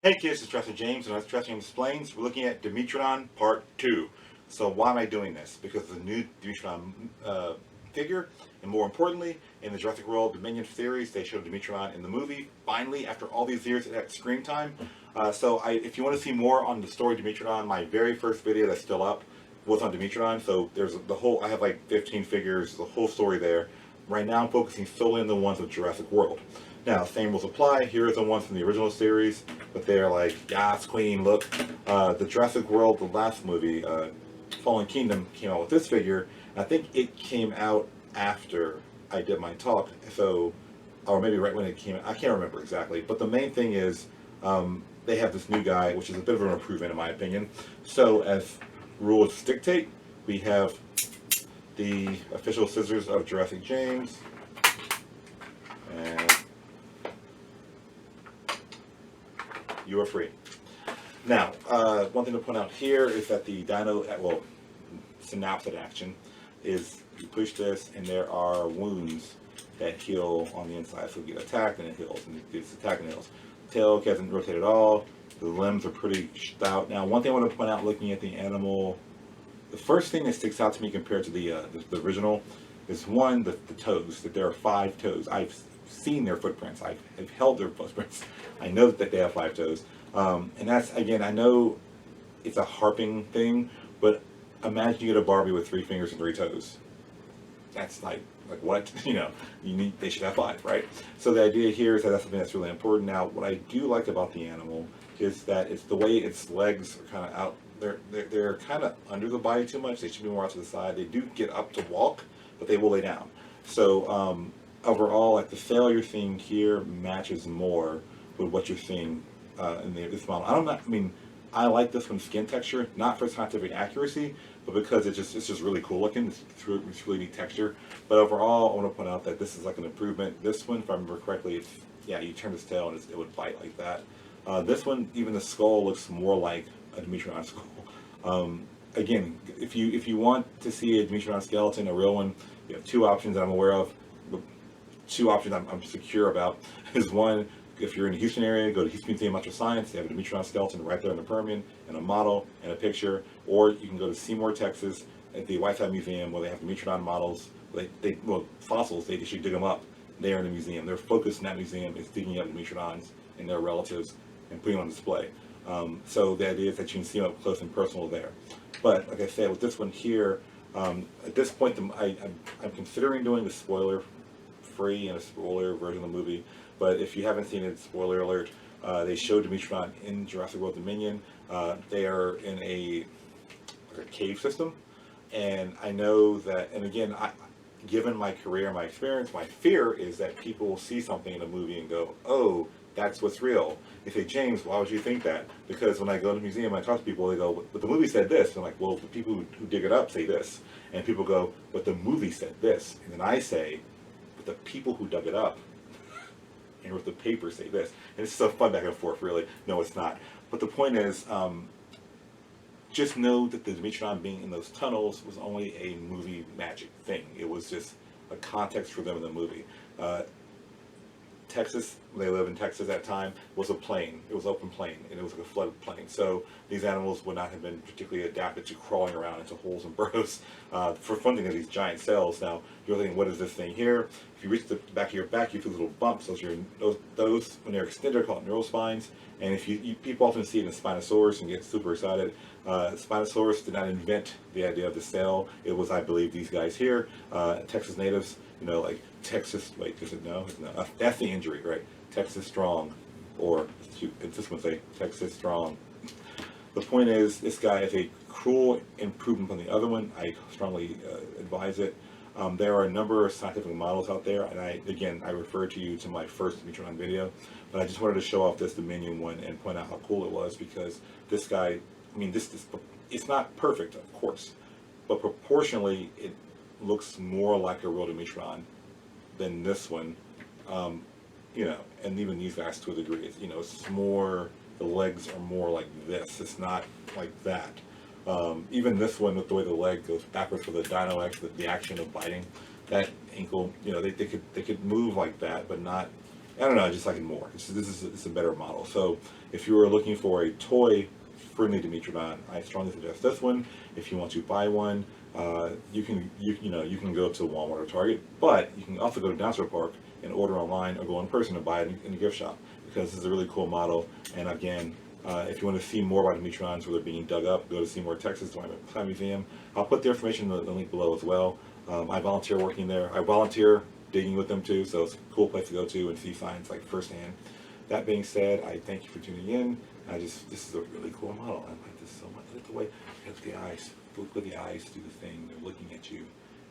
Hey kids, it's Jurassic James, and that's Jurassic James Explains. We're looking at Dimetrodon Part 2. So why am I doing this? Because the new Dimetrodon figure, and more importantly, in the Jurassic World Dominion series, they showed Dimetrodon in the movie, finally, after all these years at screen time. If you want to see more on the story of Dimetrodon, my very first video that's still up was on Dimetrodon, so there's the whole, I have like 15 figures, the whole story there. Right now I'm focusing solely on the ones of Jurassic World. Now, same rules apply. Here are the ones from the original series, but they're like, yes, Queen, look. The Jurassic World, the last movie, Fallen Kingdom, came out with this figure. I think it came out after I did my talk, so, or maybe right when it came out. I can't remember exactly. But the main thing is, they have this new guy, which is a bit of an improvement in my opinion. So, as rules dictate, we have the official scissors of Jurassic James, and you are free. Now, one thing to point out here is that the synapse action is you push this and there are wounds that heal on the inside. So you get attacked and it heals, and it gets attacked and it heals. The tail hasn't rotated at all. The limbs are pretty stout. Now, one thing I want to point out looking at the animal, the first thing that sticks out to me compared to the original is one, the toes, that there are 5 toes. I've seen their footprints. I've held their footprints. I know that they have 5 toes. And that's, again, I know it's a harping thing, but imagine you get a Barbie with 3 fingers and 3 toes. That's like what? They should have 5, right? So the idea here is that that's something that's really important. Now, what I do like about the animal is that it's the way its legs are kind of out. They're kind of under the body too much. They should be more out to the side. They do get up to walk, but they will lay down. So overall, like the sail you're seeing here matches more with what you're seeing in this model. I like this one's skin texture, not for scientific accuracy, but because it's just really cool looking. It's really neat texture. But overall, I want to point out that this is like an improvement. This one, if I remember correctly, you turn this tail and it would bite like that. This one, even the skull looks more like a Dimetrodon skull. Again, if you want to see a Dimetrodon skeleton, a real one, you have 2 options that I'm aware of. The 2 options I'm secure about is one, if you're in the Houston area, go to Houston Museum of Natural Science. They have a Dimetrodon skeleton right there in the Permian, and a model and a picture. Or you can go to Seymour, Texas, at the Whiteside Museum, where they have Dimetrodon models. Fossils. They should dig them up there in the museum. Their focus in that museum is digging up Dimetrodons and their relatives and putting them on display. So the idea is that you can see them up close and personal there. But like I said, with this one here, at this point, I'm considering doing the spoiler-free and a spoiler version of the movie. But if you haven't seen it, spoiler alert, they showed Dimetrodon in Jurassic World Dominion. They are in a cave system. And I know that, and again, given my career, my experience, my fear is that people will see something in a movie and go, oh, that's what's real. They say, James, why would you think that? Because when I go to the museum, I talk to people, they go, but the movie said this. I'm like, well, the people who dig it up say this. And people go, but the movie said this. And then I say, but the people who dug it up and with the paper say this. And it's so fun back and forth, really. No, it's not. But the point is, just know that the Dimetrodon being in those tunnels was only a movie magic thing. It was just a context for them in the movie. Texas, they live in Texas at that time, was a plain. It was open plain, and it was like a flooded plain. So these animals would not have been particularly adapted to crawling around into holes and burrows for funding of these giant cells. Now, you're thinking, what is this thing here? If you reach the back of your back, you feel little bumps. Those when they're extended, are called neurospines. And if people often see it in Spinosaurus and get super excited. Spinosaurus did not invent the idea of the cell. It was, I believe, these guys here, Texas natives, like Texas, wait, does it no? No, that's the injury, right? Texas strong, or it's just going to say Texas strong. The point is, this guy is a cruel improvement on the other one. I strongly advise it. There are a number of scientific models out there, and I refer to you to my first Dimetrodon video, but I just wanted to show off this Dominion one and point out how cool it was, because this guy, it's not perfect, of course, but proportionally, it looks more like a real Dimetrodon than this one, and even these guys to a degree. It's more, the legs are more like this. It's not like that. Even this one, with the way the leg goes backwards for the Dino X, the action of biting, that ankle, they could move like that, but not. I don't know. I just like it more. It's a better model. So if you are looking for a toy-friendly Dimetrodon, I strongly suggest this one. If you want to buy one, you can go to Walmart or Target, but you can also go to Dinosaur Park and order online or go in person and buy it in the gift shop, because this is a really cool model. And again, if you want to see more about Dimetrodons where they're being dug up, go to Seymour, Texas, to my Time Museum. I'll put the information in the link below as well. I volunteer working there. I volunteer digging with them too, so it's a cool place to go to and see finds like firsthand. That being said, I thank you for tuning in. This is a really cool model. I like this so much. Look at the way, look at the eyes. Look at the eyes do the thing. They're looking at you,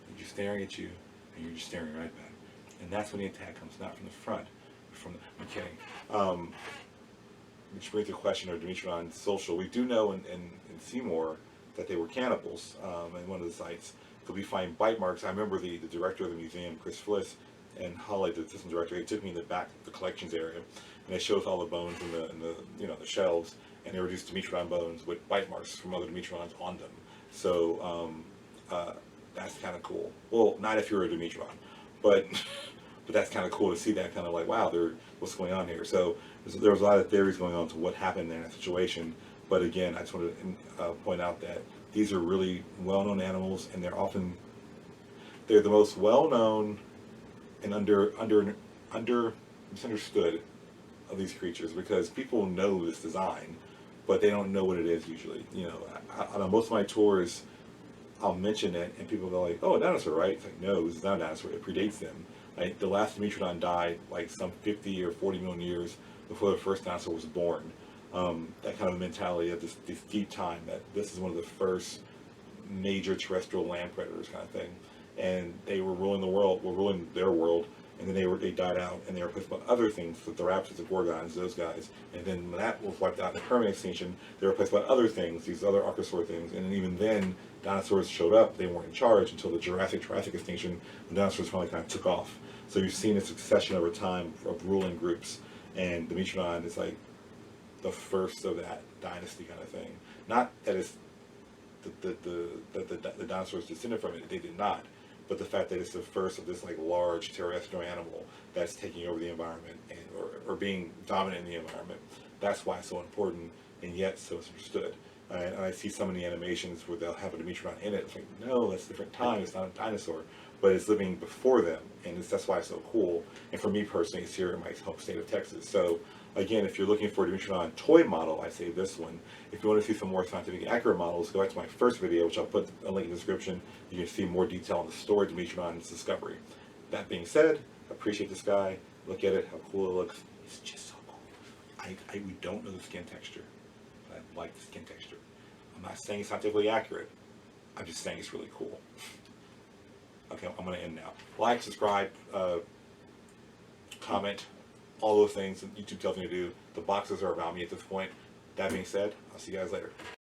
and just staring at you, and you're just staring right back. And that's when the attack comes, not from the front, but from the, I'm kidding. Which brings the question of Dimetrodon social. We do know in Seymour that they were cannibals in one of the sites. So we find bite marks. I remember the director of the museum, Chris Fliss, and Holly, the assistant director, they took me in the back of the collections area, and they showed us all the bones in the shelves, and they were just Dimetrodon bones with bite marks from other Dimetrodons on them. So that's kind of cool. Well, not if you're a Dimetrodon, but but that's kind of cool to see that, kind of like, wow, what's going on here. So there was a lot of theories going on to what happened in that situation. But again, I just wanted to point out that these are really well-known animals, and they're the most well-known and misunderstood of these creatures, because people know this design, but they don't know what it is usually. On most of my tours, I'll mention it, and people go like, "Oh, a dinosaur, right?" It's like, no, this is not a dinosaur. It predates them. Like, the last Dimetrodon died like some 50 or 40 million years before the first dinosaur was born. That kind of mentality of this deep time, that this is one of the first major terrestrial land predators, kind of thing. And they were ruling the world, ruling their world, and then they died out, and they were replaced by other things, the Therapsids, the Gorgons, those guys. And then when that was wiped out in permanent extinction, they were replaced by other things, these other archosaur things. And even then, dinosaurs showed up. They weren't in charge until the Jurassic extinction. The dinosaurs finally kind of took off. So you've seen a succession over time of ruling groups, and Dimetrodon is like the first of that dynasty, kind of thing. Not that it's the dinosaurs descended from it; they did not. But the fact that it's the first of this like large terrestrial animal that's taking over the environment or being dominant in the environment, that's why it's so important, and yet so misunderstood. And I see some of the animations where they'll have a Dimetrodon in it. It's like, no, that's a different time. It's not a dinosaur, but it's living before them, and that's why it's so cool. And for me personally, it's here in my home state of Texas. So again, if you're looking for a Dimetrodon toy model, I say this one. If you want to see some more scientifically accurate models, go back to my first video, which I'll put a link in the description. You can see more detail on the story of Dimetrodon and its discovery. That being said, I appreciate this guy. Look at it, how cool it looks. It's just so cool. We don't know the skin texture, but I like the skin texture. I'm not saying it's scientifically accurate. I'm just saying it's really cool. Okay, I'm going to end now. Like, subscribe, comment, all those things that YouTube tells me to do. The boxes are about me at this point. That being said, I'll see you guys later.